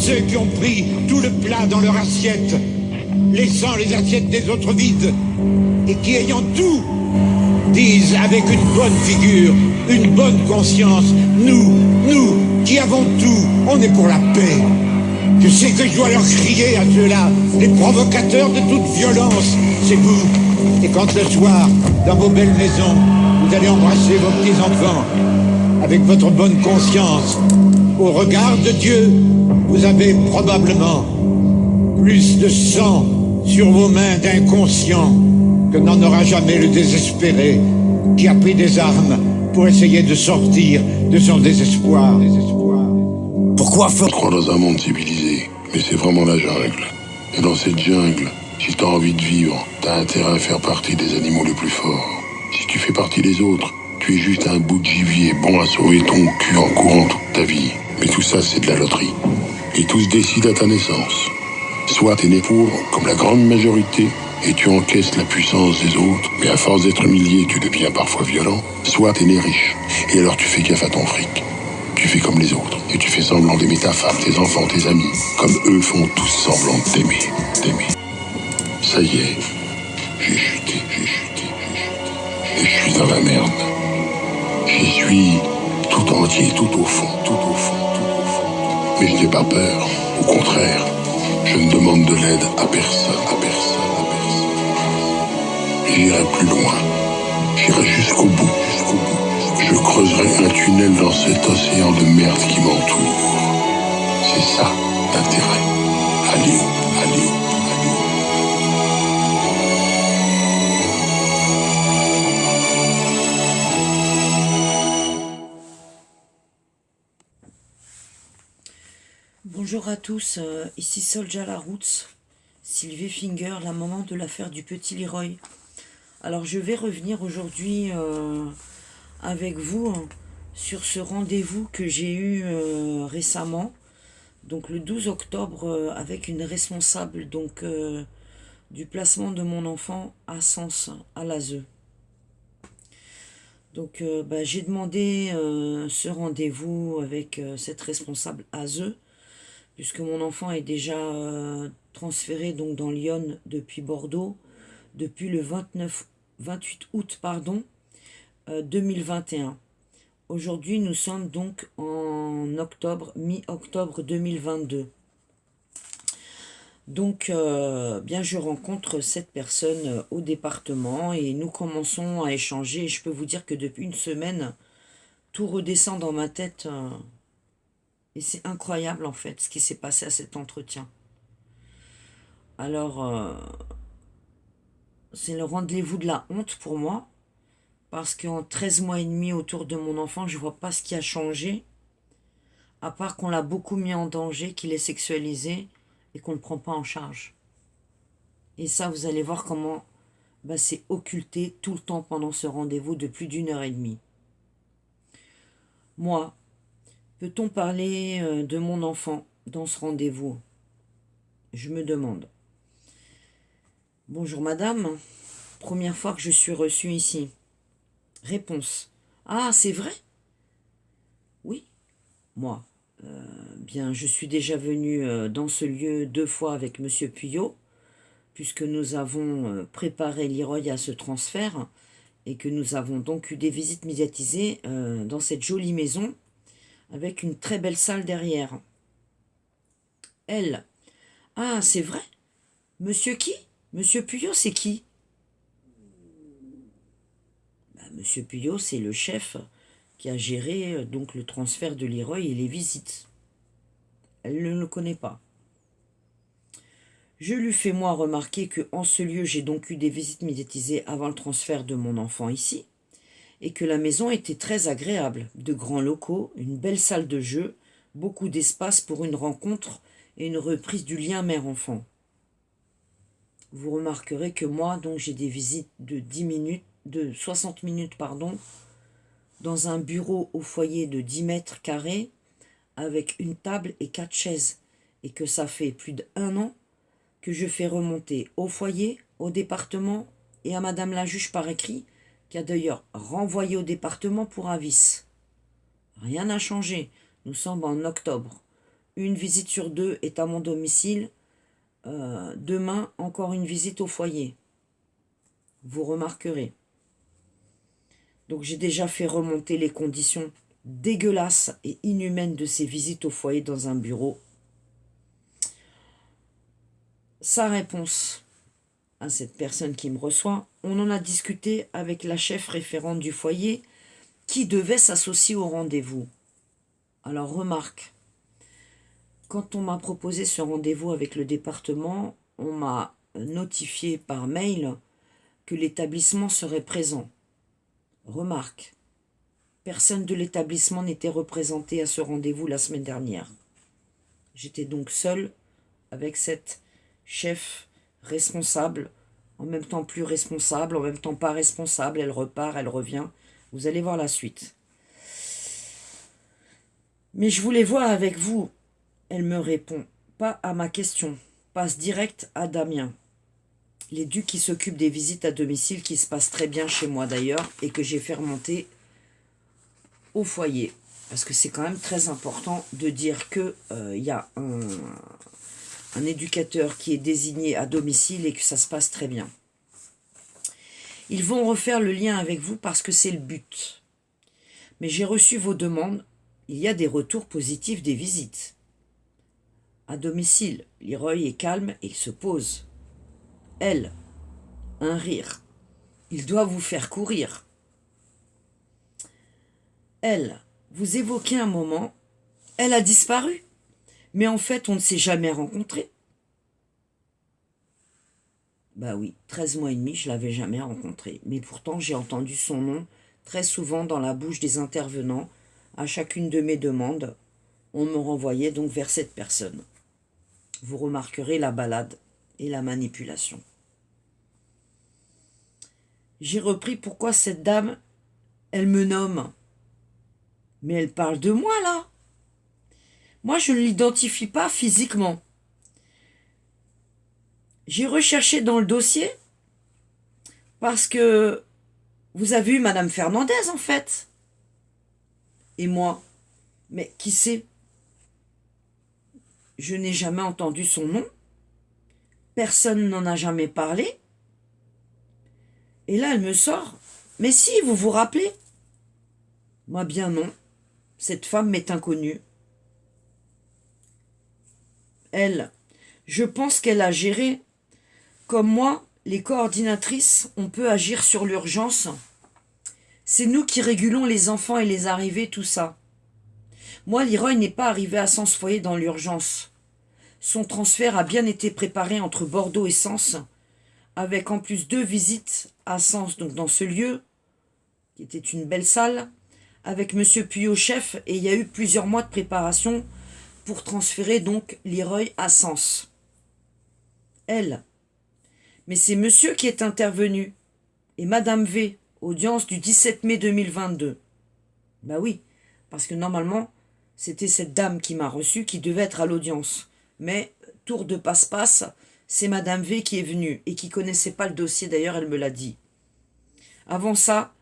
ceux qui ont pris tout le plat dans leur assiette, laissant les assiettes des autres vides, et qui, ayant tout, disent avec une bonne figure, une bonne conscience, nous, qui avons tout, on est pour la paix. Je sais que je dois leur crier à ceux-là, les provocateurs de toute violence, c'est vous. Et quand le soir, dans vos belles maisons, vous allez embrasser vos petits-enfants, avec votre bonne conscience, au regard de Dieu, vous avez probablement plus de sang sur vos mains d'inconscients que n'en aura jamais le désespéré qui a pris des armes pour essayer de sortir de son désespoir. Pourquoi faire... On croit dans un monde civilisé, mais c'est vraiment la jungle. Et dans cette jungle, si t'as envie de vivre, t'as intérêt à faire partie des animaux les plus forts. Si tu fais partie des autres, tu es juste un bout de gibier bon à sauver ton cul en courant toute ta vie. Mais tout ça, c'est de la loterie. Et tout se décide à ta naissance. Soit t'es né pauvre, comme la grande majorité, et tu encaisses la puissance des autres, mais à force d'être humilié, tu deviens parfois violent. Soit t'es né riche, et alors tu fais gaffe à ton fric. Tu fais comme les autres, et tu fais semblant d'aimer ta femme, tes enfants, tes amis, comme eux font tous semblant de t'aimer. Ça y est, j'ai chuté. Et je suis dans la merde. J'y suis tout entier, tout au fond. Mais je n'ai pas peur, au contraire, je ne demande de l'aide à personne. J'irai plus loin, j'irai jusqu'au bout. Je creuserai un tunnel dans cet océan de merde qui m'entoure. C'est ça, l'intérêt. Allez. Bonjour à tous, ici Solja la Roots, Sylvie Finger, la maman de l'affaire du petit Leroy. Alors je vais revenir aujourd'hui avec vous sur ce rendez-vous que j'ai eu récemment, donc le 12 octobre, avec une responsable donc du placement de mon enfant à Sens, à l'ASE. Donc j'ai demandé ce rendez-vous avec cette responsable ASE, puisque mon enfant est déjà transféré donc dans Lyon depuis Bordeaux, depuis le 28 août 2021. Aujourd'hui, nous sommes donc en octobre, mi-octobre 2022. Donc, bien, je rencontre cette personne au département et nous commençons à échanger. Et je peux vous dire que depuis une semaine, tout redescend dans ma tête. Et c'est incroyable, en fait, ce qui s'est passé à cet entretien. Alors, c'est le rendez-vous de la honte pour moi, parce qu'en 13 mois et demi autour de mon enfant, je ne vois pas ce qui a changé, à part qu'on l'a beaucoup mis en danger, qu'il est sexualisé et qu'on ne le prend pas en charge. Et ça, vous allez voir comment c'est occulté tout le temps pendant ce rendez-vous de plus d'1 heure et demie. Moi, peut-on parler de mon enfant dans ce rendez-vous? Je me demande. Bonjour madame, première fois que je suis reçue ici. Réponse. Ah, c'est vrai? Oui. Moi, bien, je suis déjà venue dans ce lieu 2 fois avec monsieur Puyot, puisque nous avons préparé Leroy à ce transfert et que nous avons donc eu des visites médiatisées dans cette jolie maison avec une très belle salle derrière. Elle. Ah, c'est vrai? Monsieur qui? Monsieur Puyot, c'est qui? Monsieur Puyot, c'est le chef qui a géré donc le transfert de Leroy et les visites. Elle ne le connaît pas. Je lui fais moi remarquer que en ce lieu, j'ai donc eu des visites médiatisées avant le transfert de mon enfant ici, et que la maison était très agréable, de grands locaux, une belle salle de jeu, beaucoup d'espace pour une rencontre et une reprise du lien mère-enfant. Vous remarquerez que moi, donc, j'ai des visites de 60 minutes, dans un bureau au foyer de 10 mètres carrés, avec une table et 4 chaises, et que ça fait plus d'1 an que je fais remonter au foyer, au département et à madame la juge par écrit, qui a d'ailleurs renvoyé au département pour avis. Rien n'a changé, nous sommes en octobre. une visite sur 2 est à mon domicile. Demain, encore une visite au foyer. Vous remarquerez. Donc j'ai déjà fait remonter les conditions dégueulasses et inhumaines de ces visites au foyer dans un bureau. Sa réponse à cette personne qui me reçoit, on en a discuté avec la chef référente du foyer qui devait s'associer au rendez-vous. Alors remarque, quand on m'a proposé ce rendez-vous avec le département, on m'a notifié par mail que l'établissement serait présent. Remarque, personne de l'établissement n'était représenté à ce rendez-vous la semaine dernière. J'étais donc seule avec cette chef responsable, en même temps plus responsable, en même temps pas responsable, elle repart, elle revient. Vous allez voir la suite. Mais je voulais voir avec vous. Elle me répond, pas à ma question, passe direct à Damien. L'éduc qui s'occupe des visites à domicile, qui se passe très bien chez moi d'ailleurs, et que j'ai fait remonter au foyer. Parce que c'est quand même très important de dire qu'il y a un éducateur qui est désigné à domicile et que ça se passe très bien. Ils vont refaire le lien avec vous parce que c'est le but. Mais j'ai reçu vos demandes. Il y a des retours positifs des visites. À domicile, Leroy est calme et se pose. Elle, un rire. Il doit vous faire courir. Elle, vous évoquez un moment. Elle a disparu. Mais en fait, on ne s'est jamais rencontrés. Bah oui, 13 mois et demi, je ne l'avais jamais rencontré. Mais pourtant, j'ai entendu son nom très souvent dans la bouche des intervenants. À chacune de mes demandes, on me renvoyait donc vers cette personne. Vous remarquerez la balade et la manipulation. J'ai repris pourquoi cette dame, elle me nomme. Mais elle parle de moi, là. Moi, je ne l'identifie pas physiquement. J'ai recherché dans le dossier parce que vous avez eu Madame Fernandez, en fait. Et moi, mais qui c'est? Je n'ai jamais entendu son nom. Personne n'en a jamais parlé. Et là, elle me sort. Mais si, vous vous rappelez? Moi, bien non. Cette femme m'est inconnue. Elle, je pense qu'elle a géré. Comme moi, les coordinatrices, on peut agir sur l'urgence. C'est nous qui régulons les enfants et les arrivées, tout ça. Moi, Leroy n'est pas arrivé à Sens Foyer dans l'urgence. Son transfert a bien été préparé entre Bordeaux et Sens, avec en plus 2 visites à Sens, donc dans ce lieu, qui était une belle salle, avec Monsieur Puyot chef, et il y a eu plusieurs mois de préparation pour transférer donc Leroy à Sens. Elle. Mais c'est monsieur qui est intervenu, et Madame V, audience du 17 mai 2022. Bah oui, parce que normalement, c'était cette dame qui m'a reçu qui devait être à l'audience. Mais, tour de passe-passe, c'est Madame V qui est venue, et qui connaissait pas le dossier, d'ailleurs, elle me l'a dit. Avant ça,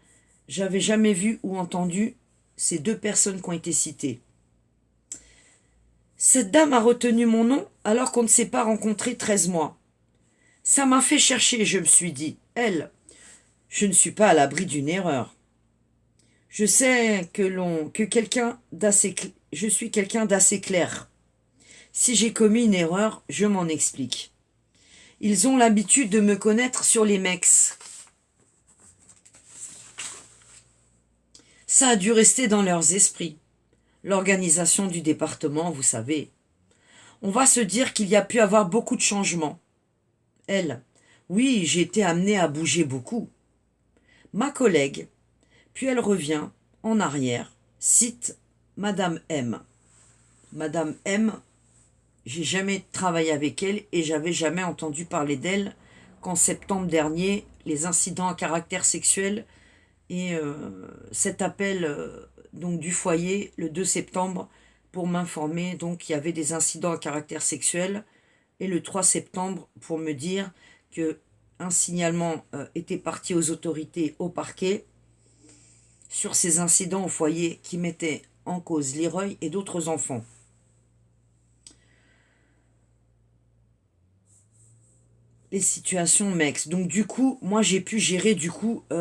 j'avais jamais vu ou entendu ces 2 personnes qui ont été citées. Cette dame a retenu mon nom alors qu'on ne s'est pas rencontrés 13 mois. Ça m'a fait chercher, je me suis dit. Elle, je ne suis pas à l'abri d'une erreur. Je sais je suis quelqu'un d'assez clair. Si j'ai commis une erreur, je m'en explique. Ils ont l'habitude de me connaître sur les mecs. Ça a dû rester dans leurs esprits. L'organisation du département, vous savez. On va se dire qu'il y a pu avoir beaucoup de changements. Elle, oui, j'ai été amenée à bouger beaucoup. Ma collègue, puis elle revient, en arrière, cite Madame M. Madame M, j'ai jamais travaillé avec elle et j'avais jamais entendu parler d'elle qu'en septembre dernier, les incidents à caractère sexuel et cet appel donc du foyer le 2 septembre pour m'informer donc qu'il y avait des incidents à caractère sexuel et le 3 septembre pour me dire que un signalement était parti aux autorités au parquet sur ces incidents au foyer qui mettaient en cause Leroy et d'autres enfants. les situations mixtes. Donc du coup, moi j'ai pu gérer,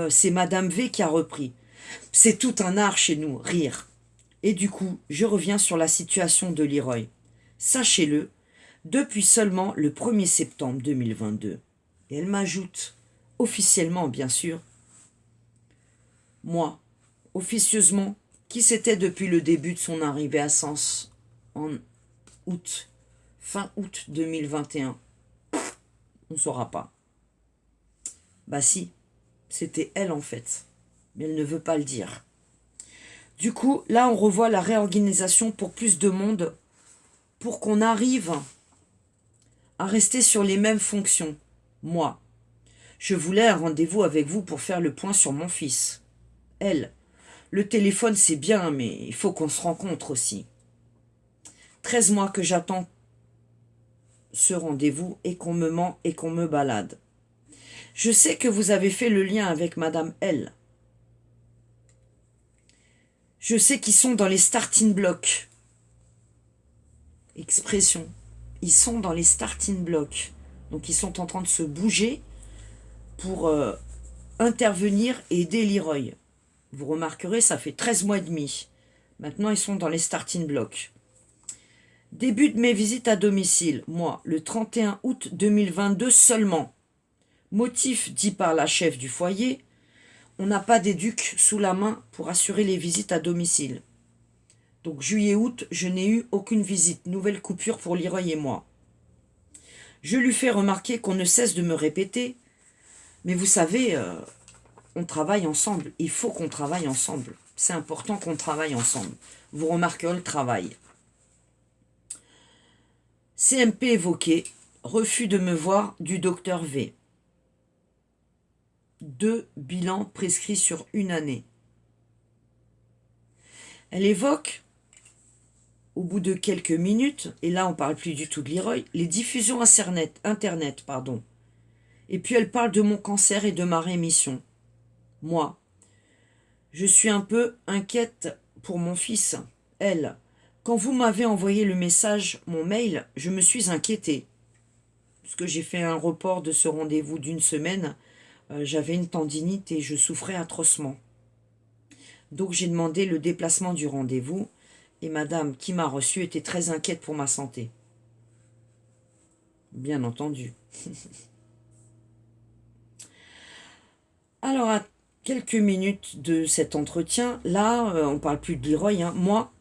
c'est Madame V qui a repris. C'est tout un art chez nous, rire. Et du coup, je reviens sur la situation de Leroy. Sachez-le, depuis seulement le 1er septembre 2022. Et elle m'ajoute, officiellement bien sûr, moi, officieusement, qui c'était depuis le début de son arrivée à Sens en août, fin août 2021. On ne saura pas. Bah si, c'était elle en fait, mais elle ne veut pas le dire. Du coup, là on revoit la réorganisation pour plus de monde, pour qu'on arrive à rester sur les mêmes fonctions. Moi, je voulais un rendez-vous avec vous pour faire le point sur mon fils. Elle, le téléphone c'est bien, mais il faut qu'on se rencontre aussi. 13 mois que j'attends ce rendez-vous et qu'on me ment et qu'on me balade. Je sais que vous avez fait le lien avec Madame L. Je sais qu'ils sont dans les starting blocks. Expression. Ils sont dans les starting blocks. Donc ils sont en train de se bouger pour intervenir et aider Leroy. Vous remarquerez, ça fait 13 mois et demi. Maintenant, ils sont dans les starting blocks. Début de mes visites à domicile, moi, le 31 août 2022 seulement. Motif dit par la chef du foyer, on n'a pas d'éduc sous la main pour assurer les visites à domicile. Donc juillet-août, je n'ai eu aucune visite, nouvelle coupure pour Leroy et moi. Je lui fais remarquer qu'on ne cesse de me répéter, mais vous savez, on travaille ensemble, il faut qu'on travaille ensemble. C'est important qu'on travaille ensemble. Vous remarquerez le travail. CMP évoqué, refus de me voir du docteur V. 2 bilans prescrits sur 1 année. Elle évoque, au bout de quelques minutes, et là on ne parle plus du tout de Leroy, les diffusions Internet. Et puis elle parle de mon cancer et de ma rémission. Moi, je suis un peu inquiète pour mon fils. Elle, quand vous m'avez envoyé le message, mon mail, je me suis inquiétée. Parce que j'ai fait un report de ce rendez-vous d'1 semaine. J'avais une tendinite et je souffrais atrocement. Donc j'ai demandé le déplacement du rendez-vous et madame qui m'a reçue était très inquiète pour ma santé. Bien entendu. Alors à quelques minutes de cet entretien, là on ne parle plus de Leroy, hein. Moi,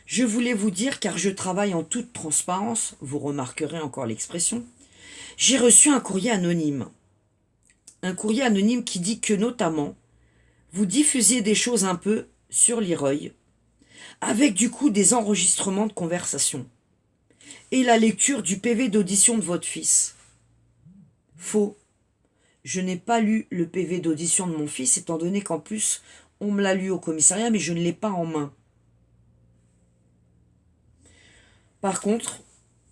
je voulais vous dire, car je travaille en toute transparence, vous remarquerez encore l'expression, j'ai reçu un courrier anonyme. Un courrier anonyme qui dit que notamment, vous diffusiez des choses un peu sur Leroy, avec du coup des enregistrements de conversation, et la lecture du PV d'audition de votre fils. Faux. Je n'ai pas lu le PV d'audition de mon fils, étant donné qu'en plus, on me l'a lu au commissariat, mais je ne l'ai pas en main. Par contre,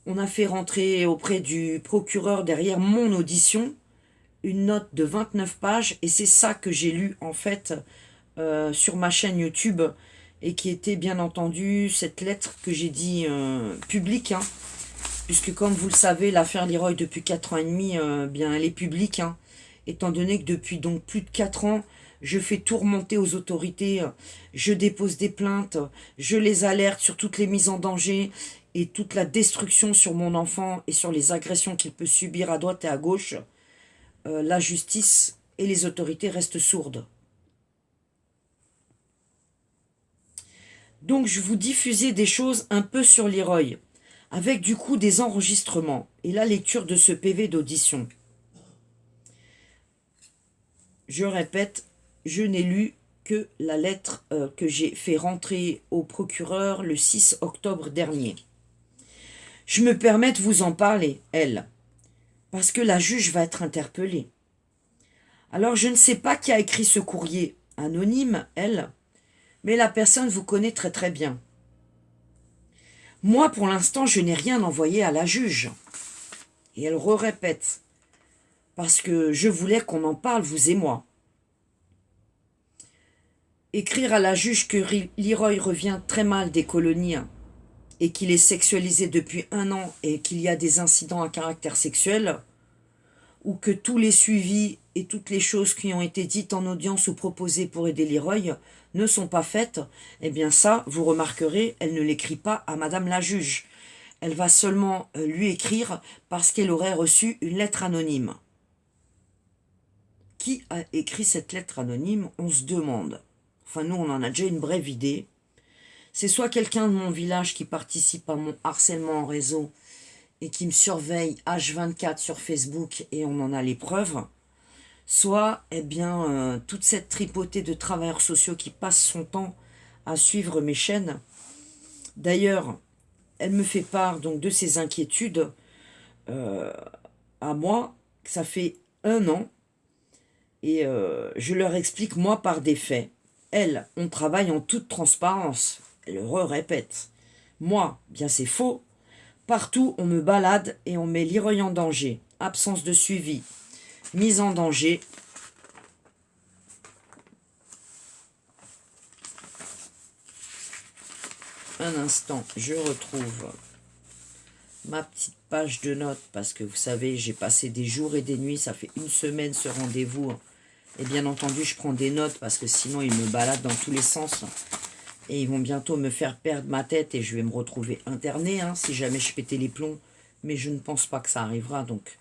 on a fait rentrer auprès du procureur derrière mon audition une note de 29 pages et c'est ça que j'ai lu en fait sur ma chaîne YouTube et qui était bien entendu cette lettre que j'ai dit publique, hein, puisque comme vous le savez, l'affaire Leroy depuis 4 ans et demi, bien elle est publique, hein, étant donné que depuis donc plus de 4 ans, je fais tout remonter aux autorités, je dépose des plaintes, je les alerte sur toutes les mises en danger et toute la destruction sur mon enfant et sur les agressions qu'il peut subir à droite et à gauche. La justice et les autorités restent sourdes. Donc je vous diffusais des choses un peu sur Leroy, avec du coup des enregistrements et la lecture de ce PV d'audition. Je répète, je n'ai lu que la lettre que j'ai fait rentrer au procureur le 6 octobre dernier. Je me permets de vous en parler, elle, parce que la juge va être interpellée. Alors je ne sais pas qui a écrit ce courrier anonyme, elle, mais la personne vous connaît très très bien. Moi, pour l'instant, je n'ai rien envoyé à la juge. Et elle répète, parce que je voulais qu'on en parle, vous et moi. Écrire à la juge que Leroy revient très mal des colonies et qu'il est sexualisé depuis 1 an et qu'il y a des incidents à caractère sexuel, ou que tous les suivis et toutes les choses qui ont été dites en audience ou proposées pour aider Leroy ne sont pas faites, eh bien ça, vous remarquerez, elle ne l'écrit pas à Madame la juge. Elle va seulement lui écrire parce qu'elle aurait reçu une lettre anonyme. Qui a écrit cette lettre anonyme? On se demande. Enfin, nous, on en a déjà une brève idée. C'est soit quelqu'un de mon village qui participe à mon harcèlement en réseau et qui me surveille H24 sur Facebook et on en a les preuves, soit, eh bien, toute cette tripotée de travailleurs sociaux qui passent son temps à suivre mes chaînes. D'ailleurs, elle me fait part donc de ses inquiétudes à moi, ça fait 1 an, et je leur explique, moi, par des faits. Elle, on travaille en toute transparence, elle le répète. Moi, bien c'est faux. Partout, on me balade et on met Leroy en danger. Absence de suivi, mise en danger. Un instant, je retrouve ma petite page de notes parce que vous savez, j'ai passé des jours et des nuits, ça fait 1 semaine ce rendez-vous. Et bien entendu, je prends des notes parce que sinon, ils me baladent dans tous les sens. Et ils vont bientôt me faire perdre ma tête et je vais me retrouver interné si jamais je pétais les plombs. Mais je ne pense pas que ça arrivera. Donc,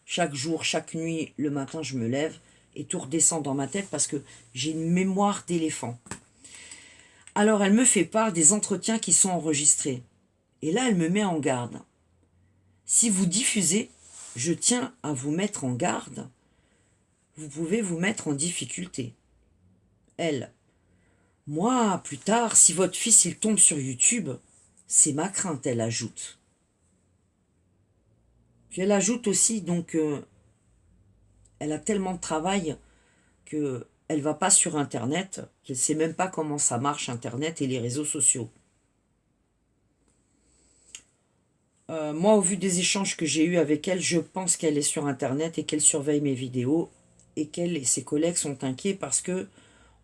chaque jour, chaque nuit, le matin, je me lève et tout redescend dans ma tête parce que j'ai une mémoire d'éléphant. Alors, elle me fait part des entretiens qui sont enregistrés. Et là, elle me met en garde. Si vous diffusez, je tiens à vous mettre en garde. Vous pouvez vous mettre en difficulté. Elle. Moi, plus tard, si votre fils il tombe sur YouTube, c'est ma crainte, elle ajoute. Puis elle ajoute aussi, donc, elle a tellement de travail qu'elle ne va pas sur Internet, qu'elle ne sait même pas comment ça marche, Internet et les réseaux sociaux. Moi, au vu des échanges que j'ai eus avec elle, je pense qu'elle est sur Internet et qu'elle surveille mes vidéos et qu'elle et ses collègues sont inquiets parce que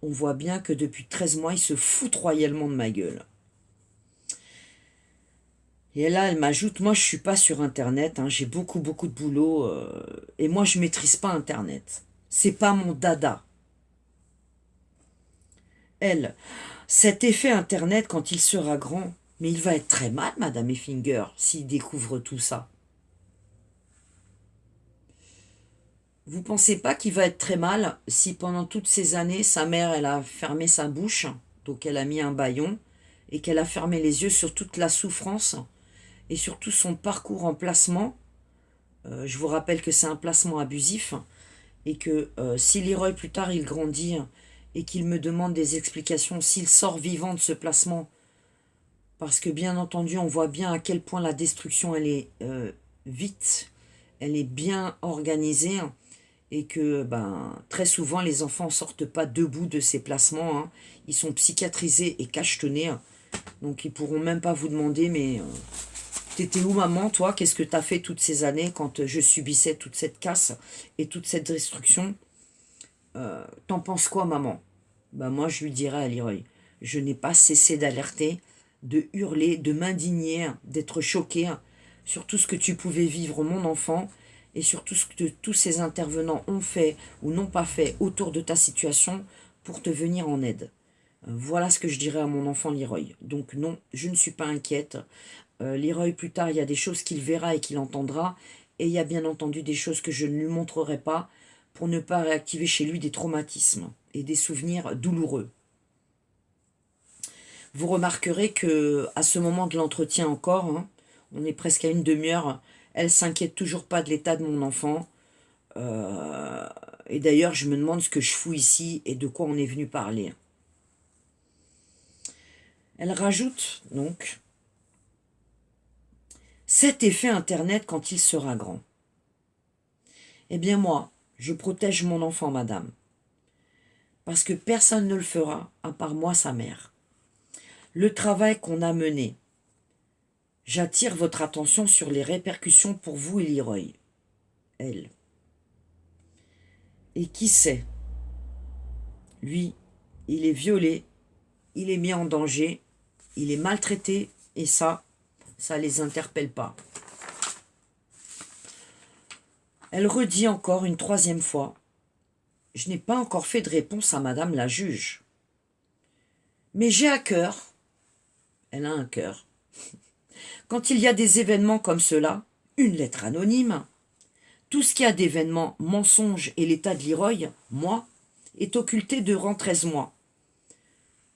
on voit bien que depuis 13 mois, ils se foutent royalement de ma gueule. Et là, elle m'ajoute, moi, je ne suis pas sur Internet, j'ai beaucoup de boulot, et moi, je ne maîtrise pas Internet. C'est pas mon dada. Elle, cet effet Internet, quand il sera grand, mais il va être très mal, Madame Effinger, s'il découvre tout ça. Vous pensez pas qu'il va être très mal si pendant toutes ces années, sa mère, elle a fermé sa bouche, donc elle a mis un bâillon, et qu'elle a fermé les yeux sur toute la souffrance et sur tout son parcours en placement. Je vous rappelle que c'est un placement abusif et que si Leroy plus tard il grandit et qu'il me demande des explications, s'il sort vivant de ce placement, parce que bien entendu on voit bien à quel point la destruction elle est vite, elle est bien organisée, et que très souvent les enfants ne sortent pas debout de ces placements, ils sont psychiatrisés et cachetonnés, donc ils pourront même pas vous demander mais t'étais où maman toi, qu'est-ce que t'as fait toutes ces années quand je subissais toute cette casse et toute cette destruction, t'en penses quoi maman? Moi je lui dirais à Leroy, je n'ai pas cessé d'alerter, de hurler, de m'indigner, d'être choqué sur tout ce que tu pouvais vivre mon enfant, et sur tout ce que tous ces intervenants ont fait ou n'ont pas fait autour de ta situation pour te venir en aide. Voilà ce que je dirais à mon enfant Leroy. Donc non, je ne suis pas inquiète. Leroy, plus tard, il y a des choses qu'il verra et qu'il entendra, et il y a bien entendu des choses que je ne lui montrerai pas pour ne pas réactiver chez lui des traumatismes et des souvenirs douloureux. Vous remarquerez que à ce moment de l'entretien encore, on est presque à une demi-heure, elle s'inquiète toujours pas de l'état de mon enfant. Et d'ailleurs, je me demande ce que je fous ici et de quoi on est venu parler. Elle rajoute donc cet effet Internet quand il sera grand. Eh bien moi, je protège mon enfant, madame. Parce que personne ne le fera, à part moi, sa mère. Le travail qu'on a mené. J'attire votre attention sur les répercussions pour vous et Leroy. Elle. Et qui sait? Lui, il est violé, il est mis en danger, il est maltraité, et ça les interpelle pas. Elle redit encore une troisième fois, « Je n'ai pas encore fait de réponse à madame la juge. Mais j'ai à cœur, elle a un cœur, quand il y a des événements comme cela, une lettre anonyme, tout ce qui a d'événements, mensonges et l'état de Leroy, moi, est occulté durant 13 mois.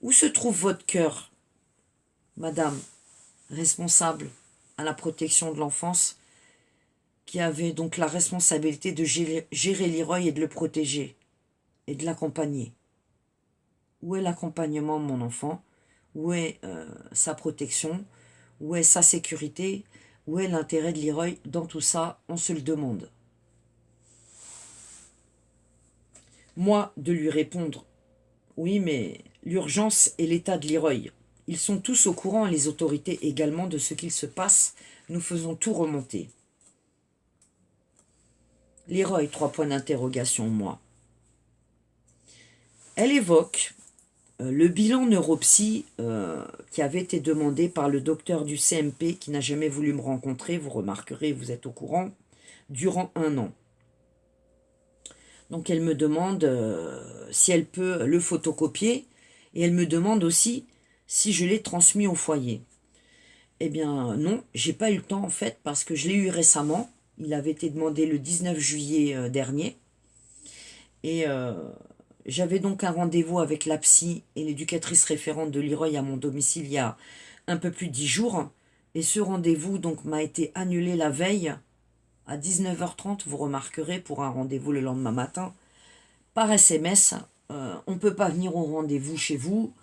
Où se trouve votre cœur, madame, responsable à la protection de l'enfance, qui avait donc la responsabilité de gérer Leroy et de le protéger et de l'accompagner? Où est l'accompagnement de mon enfant? Où est sa protection? Où est sa sécurité? Où est l'intérêt de Leroy dans tout ça? On se le demande. Moi, de lui répondre, oui, mais l'urgence et l'état de Leroy, ils sont tous au courant, et les autorités également, de ce qu'il se passe. Nous faisons tout remonter. Leroy, 3 points d'interrogation, moi. Elle évoque le bilan neuropsy qui avait été demandé par le docteur du CMP qui n'a jamais voulu me rencontrer, vous remarquerez, vous êtes au courant, durant 1 an. Donc elle me demande si elle peut le photocopier et elle me demande aussi si je l'ai transmis au foyer. Eh bien non, j'ai pas eu le temps en fait parce que je l'ai eu récemment. Il avait été demandé le 19 juillet dernier. Et j'avais donc un rendez-vous avec la psy et l'éducatrice référente de Leroy à mon domicile il y a un peu plus de 10 jours. Et ce rendez-vous donc m'a été annulé la veille à 19h30, vous remarquerez, pour un rendez-vous le lendemain matin, par SMS. On ne peut pas venir au rendez-vous chez vous.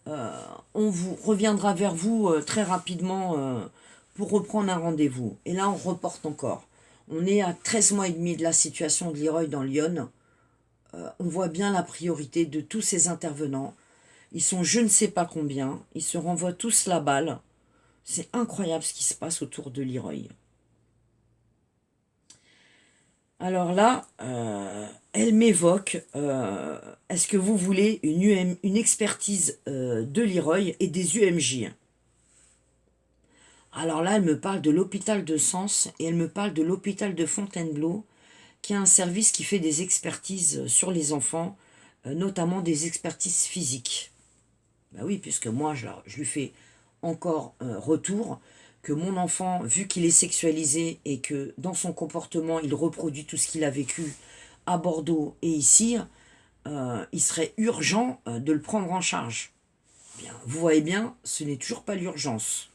On vous reviendra vers vous très rapidement pour reprendre un rendez-vous. Et là, on reporte encore. On est à 13 mois et demi de la situation de Leroy dans Lyon. On voit bien la priorité de tous ces intervenants. Ils sont je ne sais pas combien. Ils se renvoient tous la balle. C'est incroyable ce qui se passe autour de Leroy. Alors là, elle m'évoque, est-ce que vous voulez une expertise de Leroy et des UMJ? Alors là, elle me parle de l'hôpital de Sens et elle me parle de l'hôpital de Fontainebleau, qui a un service qui fait des expertises sur les enfants, notamment des expertises physiques. Ben oui, puisque moi, je lui fais encore retour que mon enfant, vu qu'il est sexualisé et que dans son comportement, il reproduit tout ce qu'il a vécu à Bordeaux et ici, il serait urgent de le prendre en charge. Bien, vous voyez bien, ce n'est toujours pas l'urgence.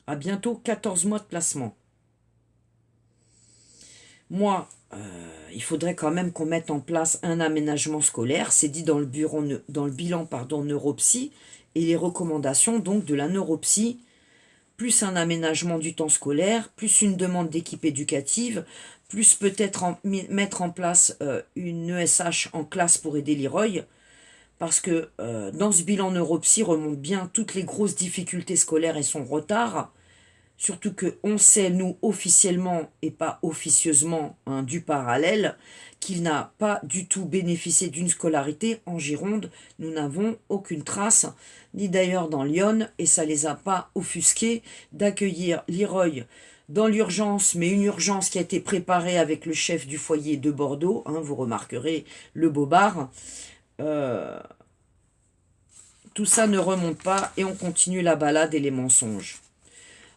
À bientôt 14 mois de placement. Moi, il faudrait quand même qu'on mette en place un aménagement scolaire. C'est dit dans le bilan neuropsy et les recommandations donc de la neuropsy, plus un aménagement du temps scolaire, plus une demande d'équipe éducative, plus peut-être mettre en place une ESH en classe pour aider Leroy, parce que dans ce bilan neuropsy remontent bien toutes les grosses difficultés scolaires et son retard, surtout qu'on sait, nous, officiellement et pas officieusement, du parallèle, qu'il n'a pas du tout bénéficié d'une scolarité en Gironde. Nous n'avons aucune trace, ni d'ailleurs dans Lyon, et ça ne les a pas offusqués d'accueillir Leroy dans l'urgence, mais une urgence qui a été préparée avec le chef du foyer de Bordeaux, vous remarquerez, le Bobard. Tout ça ne remonte pas et on continue la balade et les mensonges.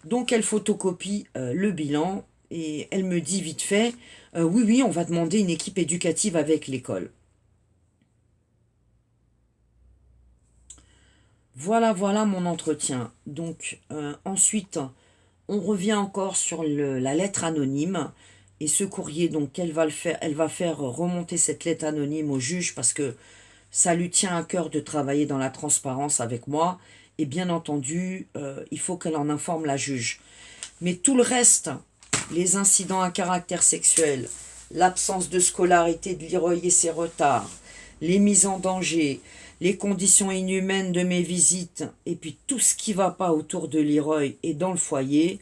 Donc elle photocopie le bilan et elle me dit vite fait, oui, on va demander une équipe éducative avec l'école. Voilà mon entretien. Donc ensuite, on revient encore sur la lettre anonyme et ce courrier, donc elle va faire remonter cette lettre anonyme au juge parce que ça lui tient à cœur de travailler dans la transparence avec moi. Et bien entendu, il faut qu'elle en informe la juge. Mais tout le reste, les incidents à caractère sexuel, l'absence de scolarité de Leroy et ses retards, les mises en danger, les conditions inhumaines de mes visites, et puis tout ce qui ne va pas autour de Leroy et dans le foyer,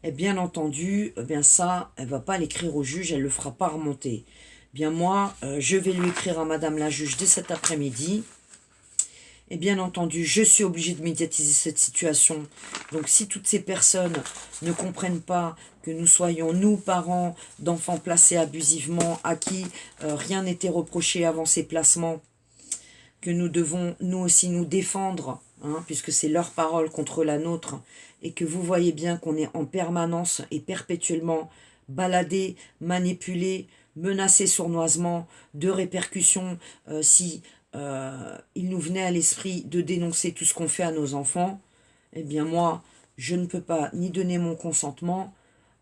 et bien entendu, ça, elle ne va pas l'écrire au juge, elle ne le fera pas remonter. Bien moi, je vais lui écrire à madame la juge dès cet après-midi. Et bien entendu, je suis obligée de médiatiser cette situation. Donc si toutes ces personnes ne comprennent pas que nous soyons, nous, parents d'enfants placés abusivement, à qui rien n'était reproché avant ces placements, que nous devons, nous aussi, nous défendre, hein, puisque c'est leur parole contre la nôtre, et que vous voyez bien qu'on est en permanence et perpétuellement baladé, manipulé, menacé sournoisement de répercussions si il nous venait à l'esprit de dénoncer tout ce qu'on fait à nos enfants, eh bien moi, je ne peux pas ni donner mon consentement,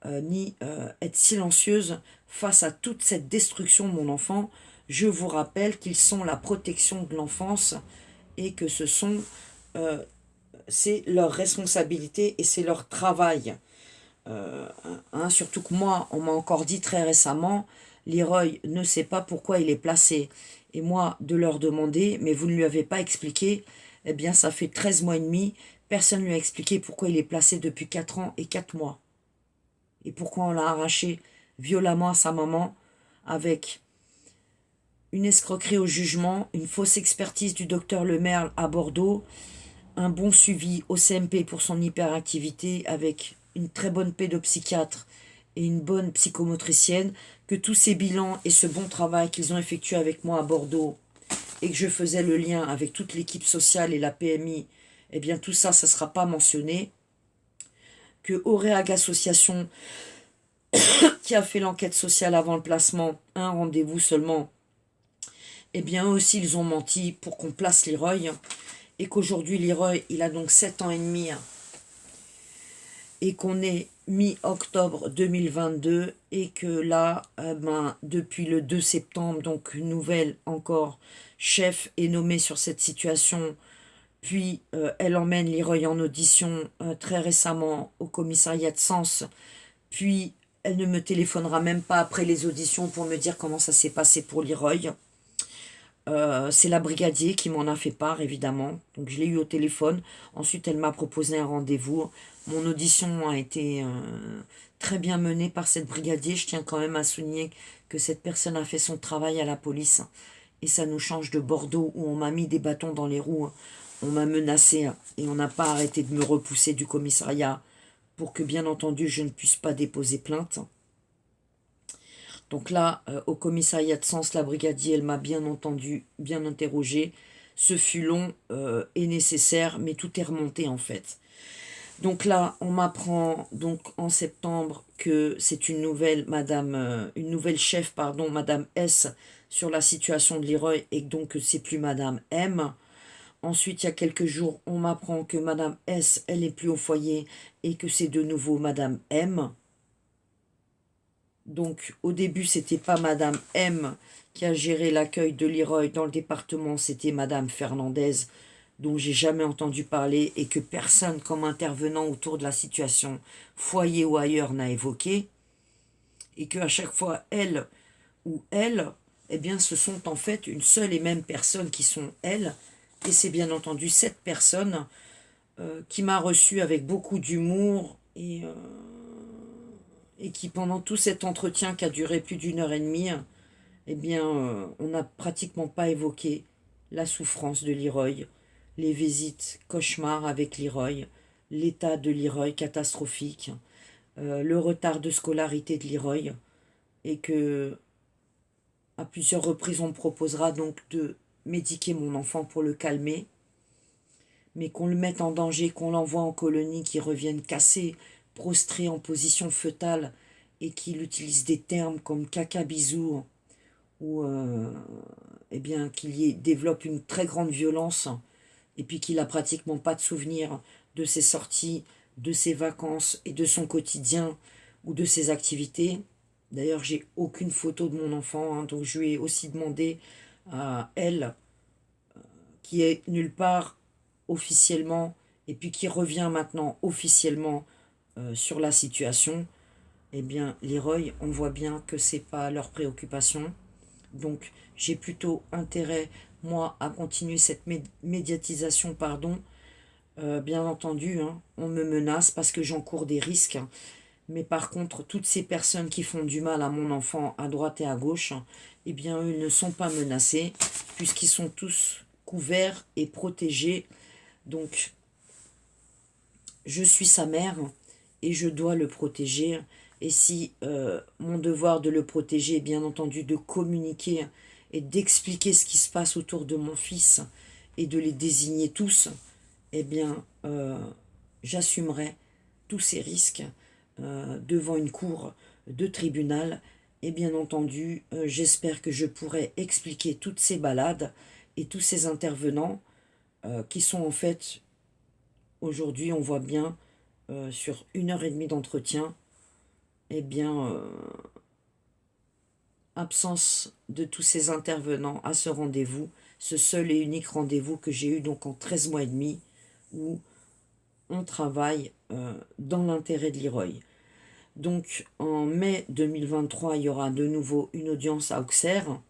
ni être silencieuse face à toute cette destruction de mon enfant. Je vous rappelle qu'ils sont la protection de l'enfance et que c'est leur responsabilité et c'est leur travail. Surtout que moi, on m'a encore dit très récemment, Leroy ne sait pas pourquoi il est placé. Et moi, de leur demander, mais vous ne lui avez pas expliqué, eh bien ça fait 13 mois et demi, personne ne lui a expliqué pourquoi il est placé depuis 4 ans et 4 mois. Et pourquoi on l'a arraché violemment à sa maman avec une escroquerie au jugement, une fausse expertise du docteur Lemerle à Bordeaux, un bon suivi au CMP pour son hyperactivité avec une très bonne pédopsychiatre et une bonne psychomotricienne, que tous ces bilans et ce bon travail qu'ils ont effectué avec moi à Bordeaux et que je faisais le lien avec toute l'équipe sociale et la PMI, eh bien tout ça, ça ne sera pas mentionné. Que Auréag Association, qui a fait l'enquête sociale avant le placement, un rendez-vous seulement, eh bien eux aussi ils ont menti pour qu'on place Leroy, et qu'aujourd'hui Leroy, il a donc 7 ans et demi, et qu'on est mi-octobre 2022, et que là, depuis le 2 septembre, donc une nouvelle encore chef est nommée sur cette situation, puis elle emmène Leroy en audition très récemment au commissariat de Sens, puis elle ne me téléphonera même pas après les auditions pour me dire comment ça s'est passé pour Leroy. C'est la brigadier qui m'en a fait part, évidemment. Donc je l'ai eu au téléphone. Ensuite, elle m'a proposé un rendez-vous. Mon audition a été très bien menée par cette brigadier. Je tiens quand même à souligner que cette personne a fait son travail à la police. Et ça nous change de Bordeaux, où on m'a mis des bâtons dans les roues. On m'a menacé et on n'a pas arrêté de me repousser du commissariat pour que, bien entendu, je ne puisse pas déposer plainte. Donc là, au commissariat de Sens, la brigadier, elle m'a bien entendu, bien interrogé. Ce fut long et nécessaire, mais tout est remonté en fait. Donc là, on m'apprend donc en septembre que c'est une nouvelle chef, Madame S, sur la situation de Leroy, et donc que c'est plus Madame M. Ensuite, il y a quelques jours, on m'apprend que Madame S, elle n'est plus au foyer et que c'est de nouveau Madame M. Donc, au début, c'était pas Madame M qui a géré l'accueil de Leroy dans le département, c'était Madame Fernandez, dont j'ai jamais entendu parler et que personne, comme intervenant autour de la situation, foyer ou ailleurs, n'a évoqué. Et qu'à chaque fois, elle, eh bien, ce sont en fait une seule et même personne qui sont elles. Et c'est bien entendu cette personne qui m'a reçue avec beaucoup d'humour et qui, pendant tout cet entretien qui a duré plus d'1 heure et demie, eh bien, on n'a pratiquement pas évoqué la souffrance de Leroy, les visites cauchemars avec Leroy, l'état de Leroy catastrophique, le retard de scolarité de Leroy, et que, à plusieurs reprises, on me proposera donc de médiquer mon enfant pour le calmer, mais qu'on le mette en danger, qu'on l'envoie en colonie, qu'il revienne cassé, prostré en position fœtale, et qu'il utilise des termes comme caca bisou, ou eh bien qu'il développe une très grande violence, et puis qu'il n'a pratiquement pas de souvenir de ses sorties, de ses vacances et de son quotidien ou de ses activités. D'ailleurs, j'ai aucune photo de mon enfant, donc je lui ai aussi demandé à elle, qui est nulle part officiellement, et puis qui revient maintenant officiellement sur la situation. Eh bien, Leroy, on voit bien que c'est pas leur préoccupation. Donc, j'ai plutôt intérêt, moi, à continuer cette médiatisation, bien entendu, on me menace parce que j'encours des risques. Mais par contre, toutes ces personnes qui font du mal à mon enfant à droite et à gauche, eh bien, eux ne sont pas menacés, puisqu'ils sont tous couvert et protégé. Donc, je suis sa mère et je dois le protéger. Et si mon devoir de le protéger est bien entendu de communiquer et d'expliquer ce qui se passe autour de mon fils et de les désigner tous, eh bien, j'assumerai tous ces risques devant une cour de tribunal. Et bien entendu, j'espère que je pourrai expliquer toutes ces balades et tous ces intervenants qui sont en fait, aujourd'hui, on voit bien, sur 1 heure et demie d'entretien, eh bien, absence de tous ces intervenants à ce rendez-vous, ce seul et unique rendez-vous que j'ai eu donc en 13 mois et demi, où on travaille dans l'intérêt de Leroy. Donc en mai 2023, il y aura de nouveau une audience à Auxerre.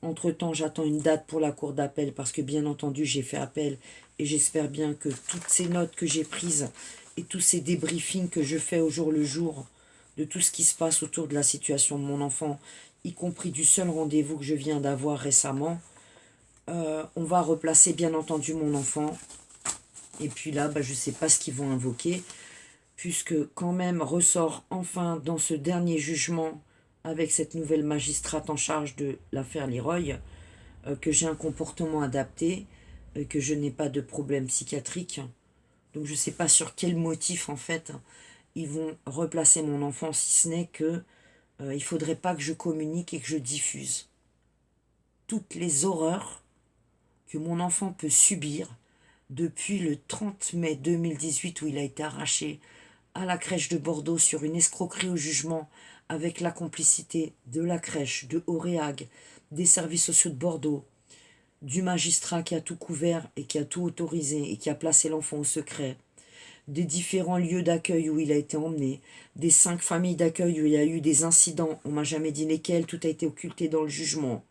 Entre-temps, j'attends une date pour la cour d'appel parce que bien entendu, j'ai fait appel et j'espère bien que toutes ces notes que j'ai prises et tous ces débriefings que je fais au jour le jour de tout ce qui se passe autour de la situation de mon enfant, y compris du seul rendez-vous que je viens d'avoir récemment, on va replacer bien entendu mon enfant. Et puis là, je ne sais pas ce qu'ils vont invoquer, puisque quand même ressort enfin dans ce dernier jugement avec cette nouvelle magistrate en charge de l'affaire Leroy, que j'ai un comportement adapté, que je n'ai pas de problème psychiatrique. Donc je ne sais pas sur quel motif en fait ils vont replacer mon enfant, si ce n'est que il ne faudrait pas que je communique et que je diffuse toutes les horreurs que mon enfant peut subir depuis le 30 mai 2018 où il a été arraché à la crèche de Bordeaux sur une escroquerie au jugement avec la complicité de la crèche, de Auréag, des services sociaux de Bordeaux, du magistrat qui a tout couvert et qui a tout autorisé et qui a placé l'enfant au secret, des différents lieux d'accueil où il a été emmené, des 5 familles d'accueil où il y a eu des incidents, on m'a jamais dit lesquels, tout a été occulté dans le jugement,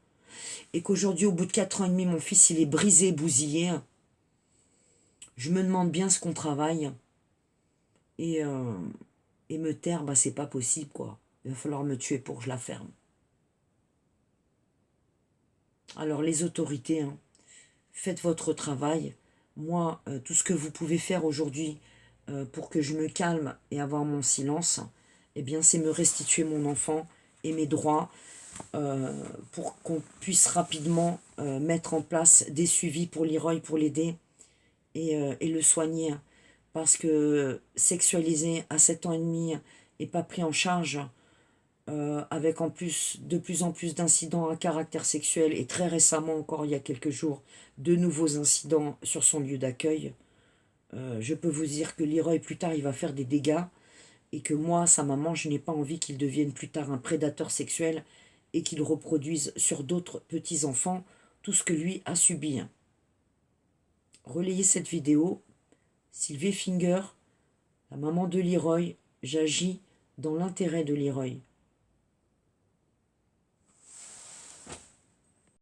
et qu'aujourd'hui, au bout de 4 ans et demi, mon fils, il est brisé, bousillé. Je me demande bien ce qu'on travaille, et me taire, c'est pas possible, quoi. Il va falloir me tuer pour que je la ferme. Alors, les autorités, faites votre travail. Moi, tout ce que vous pouvez faire aujourd'hui pour que je me calme et avoir mon silence, eh bien, c'est me restituer mon enfant et mes droits pour qu'on puisse rapidement mettre en place des suivis pour Leroy, pour l'aider et le soigner. Parce que sexualisé à 7 ans et demi et pas pris en charge, avec en plus de plus en plus d'incidents à caractère sexuel, et très récemment encore, il y a quelques jours, de nouveaux incidents sur son lieu d'accueil, je peux vous dire que Leroy, plus tard, il va faire des dégâts, et que moi, sa maman, je n'ai pas envie qu'il devienne plus tard un prédateur sexuel, et qu'il reproduise sur d'autres petits-enfants tout ce que lui a subi. Relayez cette vidéo. Sylvie Finger, la maman de Leroy, j'agis dans l'intérêt de Leroy.